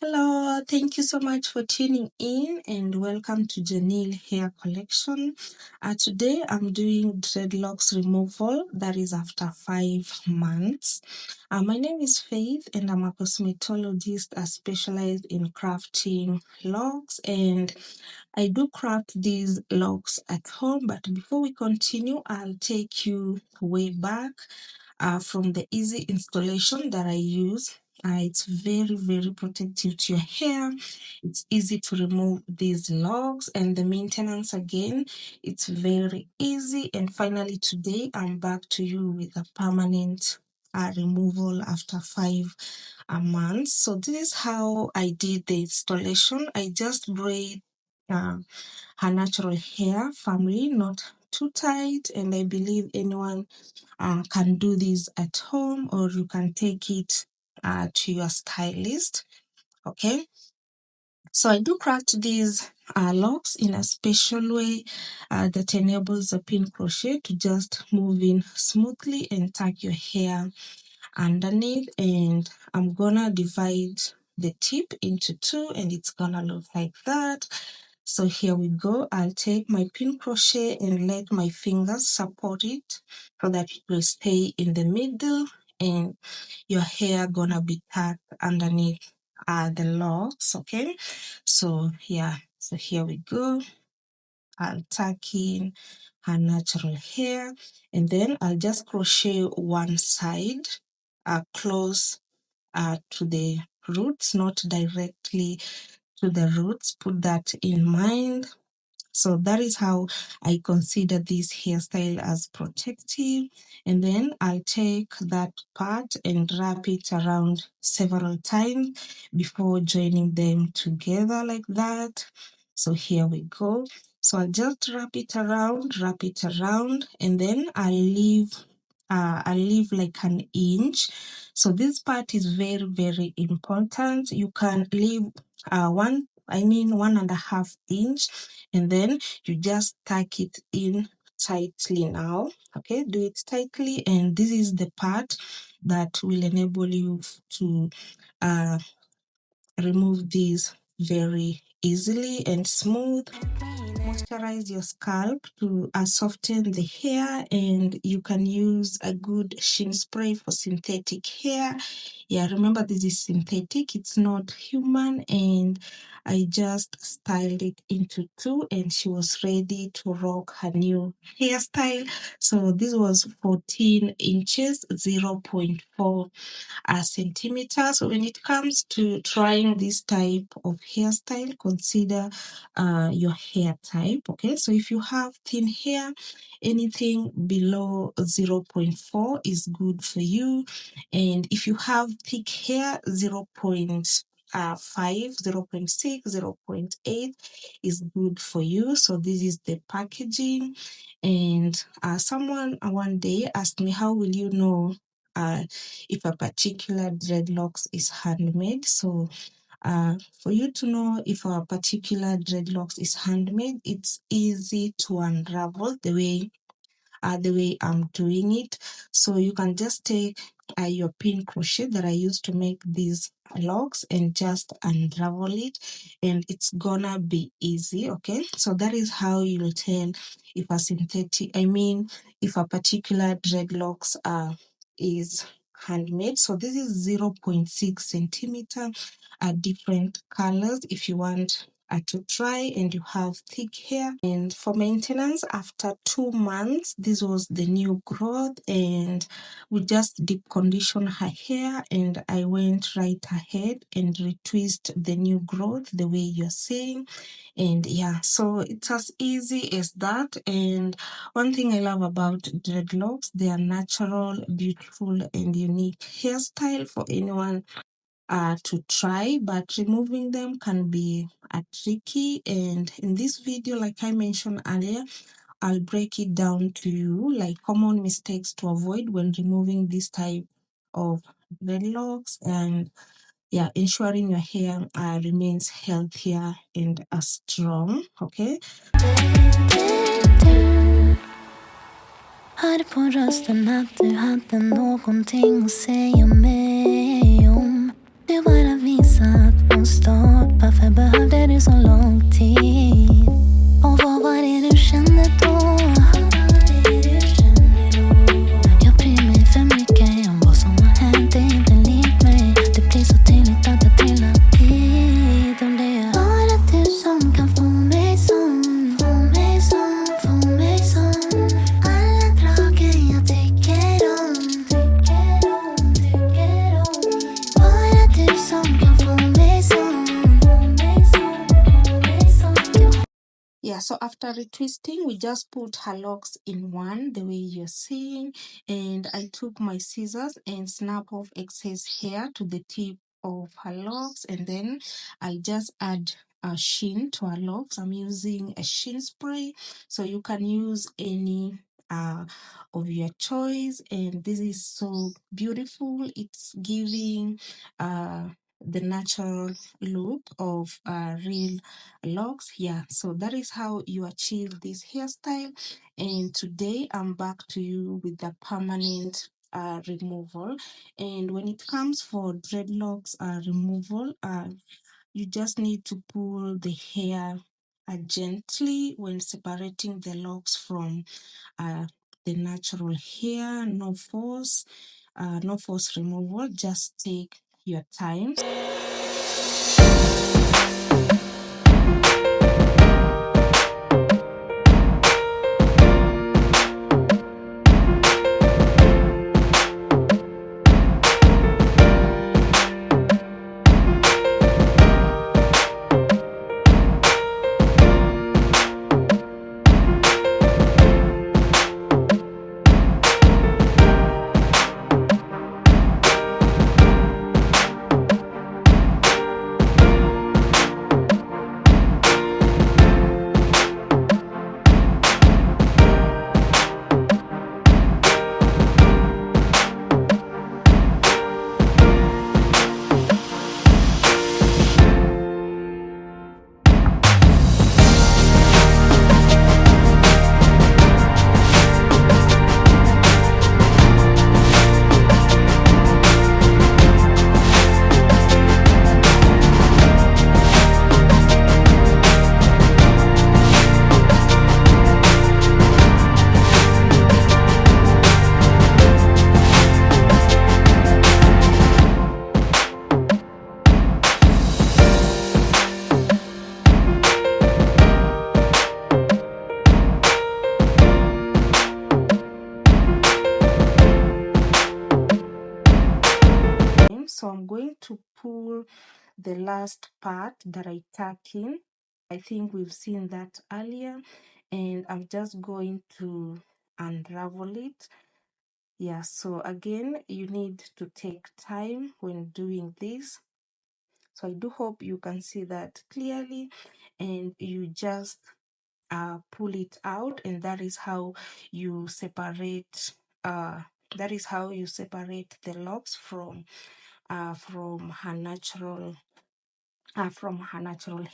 Hello, thank you so much for tuning in and welcome to Janelle Hair Collection. Today I'm doing dreadlocks removal, that is after 5 months. My name is Faith and I'm a cosmetologist specialized in crafting locks, and I do craft these locks at home. But before we continue, I'll take you way back from the easy installation that I use. It's very, very protective to your hair. It's easy to remove these locks, and the maintenance again, it's very easy. And finally, today I'm back to you with a permanent removal after 5 months. So this is how I did the installation. I just braid her natural hair family, not too tight, and I believe anyone can do this at home, or you can take it to your stylist. Okay, so I do craft these locks in a special way that enables the pin crochet to just move in smoothly and tuck your hair underneath. And I'm gonna divide the tip into two, and it's gonna look like that. So here we go. I'll take my pin crochet and let my fingers support it so that it will stay in the middle, and your hair gonna be tucked underneath the locks. Okay, so yeah, so here we go. I'll tuck in her natural hair, and then I'll just crochet one side close to the roots, not directly to the roots. Put that in mind. So that is how I consider this hairstyle as protective. And then I'll take that part and wrap it around several times before joining them together like that. So here we go. So I'll just wrap it around, and then I'll leave like an inch. So this part is very, very important. You can leave 1.5 inch, and then you just tuck it in tightly now. Okay, do it tightly, and this is the part that will enable you to remove these very easily and smooth. Moisturize your scalp to soften the hair, and you can use a good sheen spray for synthetic hair. Yeah, remember this is synthetic, it's not human. And I just styled it into two, and she was ready to rock her new hairstyle. So this was 14 inches, 0.4 centimeter. So when it comes to trying this type of hairstyle, consider your hair type. Okay, so if you have thin hair, anything below 0.4 is good for you. And if you have thick hair, 0.5, 0.6, 0.8 is good for you. So this is the packaging. And someone one day asked me, how will you know if a particular dreadlocks is handmade? So for you to know if a particular dreadlocks is handmade, it's easy to unravel the way I'm doing it. So you can just take your pin crochet that I used to make these locks and just unravel it, and it's gonna be easy. Okay, so that is how you'll tell if a if a particular dreadlocks is handmade. So this is 0.6 centimeter, different colors if you want to try and you have thick hair. And for maintenance, after 2 months, this was the new growth, and we just deep condition her hair, and I went right ahead and retwist the new growth the way you're saying. And yeah, so it's as easy as that. And one thing I love about dreadlocks, they are natural, beautiful, and unique hairstyle for anyone to try, but removing them can be tricky. And in this video, like I mentioned earlier, I'll break it down to you, like common mistakes to avoid when removing this type of dreadlocks, and yeah, ensuring your hair remains healthier and strong. Okay. Hörde på rösten att du hade någonting att säga mig om. Det bara visar att start. Varför behövde du så lång tid? Och vad var det du kände då? Jag bryr mig för mycket om vad som har hänt. Det är inte likt mig. Det blir så tydligt att jag trillar dit. Och det är bara du som kan få mig sån. Få mig sån, få mig sån. Alla dragen jag tycker om. Bara du som kan få mig sån. Yeah, so after retwisting, we just put her locks in one, the way you're seeing, and I took my scissors and snap off excess hair to the tip of her locks, and then I'll just add a sheen to her locks. I'm using a sheen spray, so you can use any of your choice, and this is so beautiful. It's giving the natural look of real locks. Yeah, so that is how you achieve this hairstyle, and today I'm back to you with the permanent removal. And when it comes for dreadlocks removal, you just need to pull the hair gently when separating the locks from the natural hair. No force, no force removal. Just take your time. So I'm going to pull the last part that I tuck in. I think we've seen that earlier, and I'm just going to unravel it. Yeah, so again, you need to take time when doing this. So I do hope you can see that clearly, and you just pull it out, and that is how you separate the locks from her natural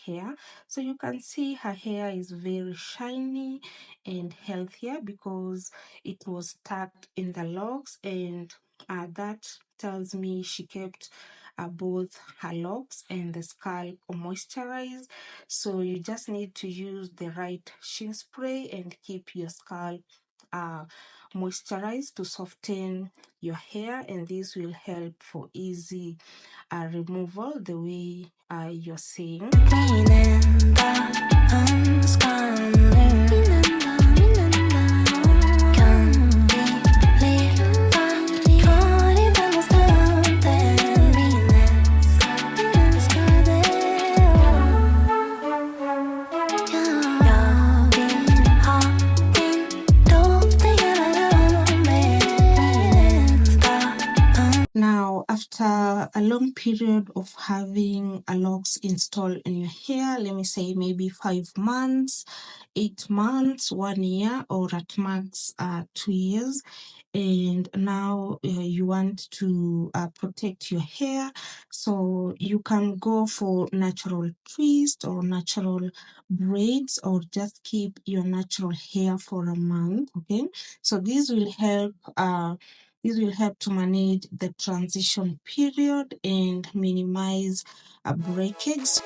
hair. So you can see her hair is very shiny and healthier because it was tucked in the locks, and that tells me she kept both her locks and the scalp moisturized. So you just need to use the right sheen spray and keep your scalp moisturized to soften your hair, and this will help for easy removal the way you're seeing. Now, after a long period of having a locks installed in your hair, let me say maybe 5 months, 8 months, 1 year, or at max 2 years, and now you want to protect your hair, so you can go for natural twist or natural braids, or just keep your natural hair for a month. Okay, so this will help This will help to manage the transition period and minimize breakage.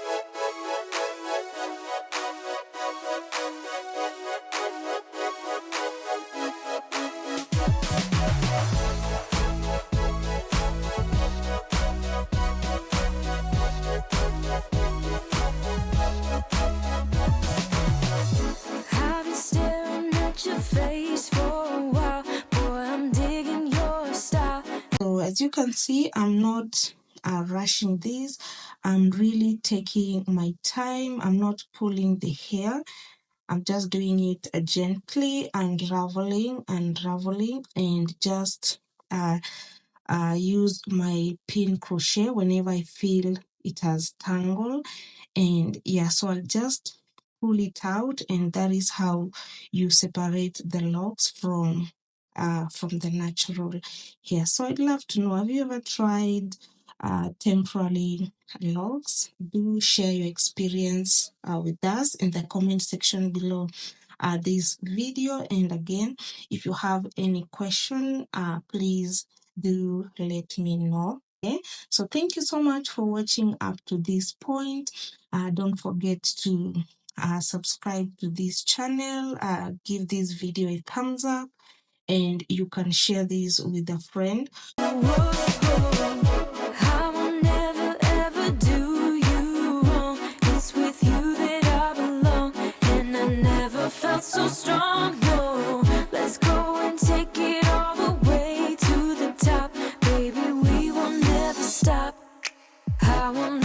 So as you can see, I'm not rushing this. I'm really taking my time. I'm not pulling the hair. I'm just doing it gently, unraveling, and just use my pin crochet whenever I feel it has tangled. And yeah, so I'll just pull it out, and that is how you separate the locks from the natural hair. So I'd love to know, have you ever tried temporary locks? Do share your experience with us in the comment section below this video. And again, if you have any question, please do let me know. Okay, so thank you so much for watching up to this point. Don't forget to subscribe to this channel, give this video a thumbs up, and you can share this with a friend. I will never ever do you wrong. It's with you that I belong, and I never felt so strong. No, let's go and take it all the way to the top, baby. We will never stop. I will